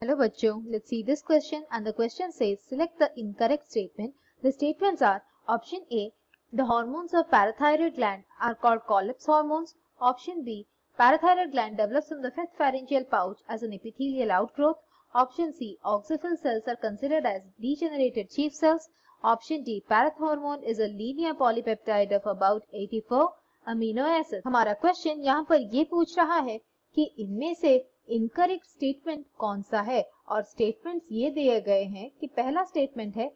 Hello बच्चों, let's see this question and the question says select the incorrect statement. The statements are option A, the hormones of parathyroid gland are called Colles hormones. Option B, parathyroid gland develops from the fifth pharyngeal pouch as an epithelial outgrowth. Option C, oxyphil cells are considered as degenerated chief cells. Option D, parathormone is a linear polypeptide of about 84 amino acids. हमारा question यहाँ पर ये पूछ रहा है कि इनमें से इनकरेक्ट स्टेटमेंट कौन सा है और स्टेटमेंट्स ये दिए गए हैं कि पहला स्टेटमेंट है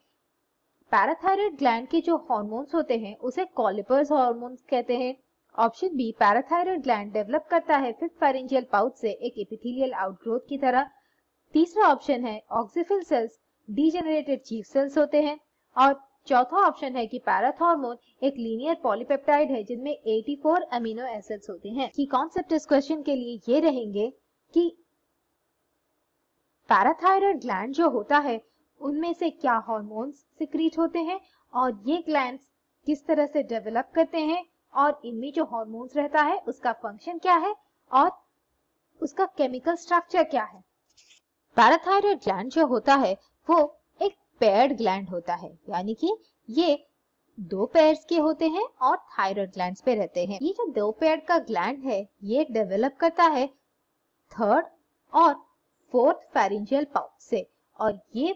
पैराथायरॉयड ग्लैंड के जो हार्मोन्स होते हैं उसे कॉलिपर्स हार्मोन्स कहते हैं। Option B, parathyroid gland develop करता है फिफ्थ फेरेंजियल पाउच से एक एपिथेलियल आउटग्रोथ की तरह। तीसरा ऑप्शन है ऑक्सीफिल सेल्स डीजेनरेटेड चीफ सेल्स होते हैं और चौथा ऑप्शन है कि पैराथॉर्मोन एक लीनियर पॉलीपेप्टाइड है जिनमें 84 अमीनो एसिड्स होते हैं। की कॉन्सेप्ट इस क्वेश्चन के लिए ये रहेंगे कि पैराथायरॉयड ग्लैंड जो होता है उनमें से क्या हार्मोन्स सिक्रीट होते हैं और ये ग्लैंड्स किस तरह से डेवलप करते हैं और इनमें जो हार्मोन्स रहता है उसका फंक्शन क्या है और उसका केमिकल स्ट्रक्चर क्या है। पैराथायरॉयड ग्लैंड जो होता है वो एक पेयर्ड ग्लैंड होता है, यानी कि ये दो पेयर्स के होते हैं और थायराइड ग्लैंड्स पे रहते हैं। ये जो दो पेयर का ग्लैंड है ये डेवलप करता है थर्ड और फोर्थ फेरेंजियल पाउच से और ये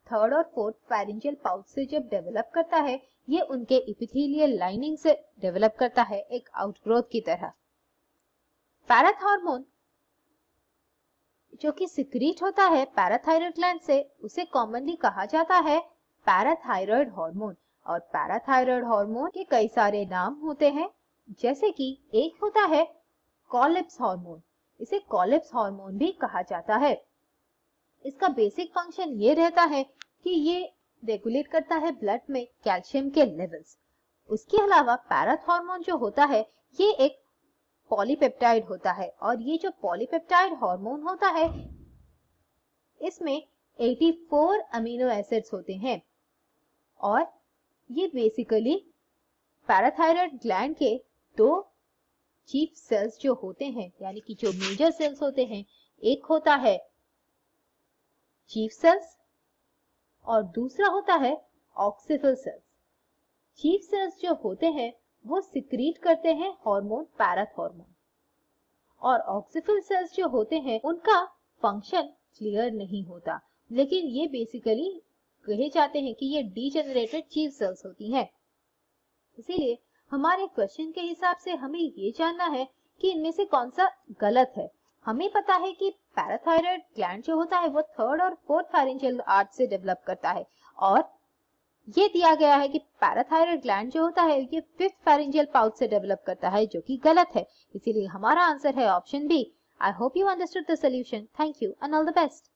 थर्ड और फोर्थ फेरेंजियल पाउच से जब डेवलप करता है ये उनके एपिथेलियल लाइनिंग से डेवलप करता है एक आउटग्रोथ की तरह। पैराथॉर्मोन जो कि सिक्रीट होता है पैराथायरॉयड ग्लैंड से उसे कॉमनली कहा जाता है पैराथायरॉयड हार्मोन और पैराथायरॉयड हार्मोन के कई सारे नाम होते हैं, जैसे कि एक होता है कॉलेप्स हार्मोन, इसे कॉलेप्स हार्मोन भी कहा जाता है। इसका बेसिक फंक्शन ये रहता है कि ये रेगुलेट करता है ब्लड में कैल्शियम के लेवल्स। उसके अलावा पैराथॉर्मोन जो होता है ये एक पॉलीपेप्टाइड होता है और ये जो पॉलीपेप्टाइड हार्मोन होता है इसमें 84 अमीनो एसिड्स होते हैं और ये बेसिकली पैराथायरॉयड ग्लैंड के दो चीफ सेल्स जो होते हैं, यानी कि जो मेजर सेल्स होते हैं, एक होता है चीफ सेल्स और दूसरा होता है ऑक्सीफिल सेल्स। चीफ सेल्स जो होते हैं वो सिक्रीट करते हैं हार्मोन पैराथॉर्मोन और ऑक्सीफिल सेल्स जो होते हैं उनका फंक्शन क्लियर नहीं होता, लेकिन ये बेसिकली कहे जाते हैं कि ये डीजेनरेटेड चीफ सेल्स होती हैं। इसीलिए हमारे क्वेश्चन के हिसाब से हमें ये जानना है कि इनमें से कौन सा गलत है। हमें पता है कि पैराथायरॉयड ग्लैंड जो होता है वो थर्ड और फोर्थ फेरेंजियल आर्च से डेवलप करता है और ये दिया गया है कि पैराथायरॉयड ग्लैंड जो होता है ये फिफ्थ फेरेंजियल पाउच से डेवलप करता है, जो कि गलत है। इसीलिए हमारा आंसर है option B. I hope you understood the solution. Thank you and all the best.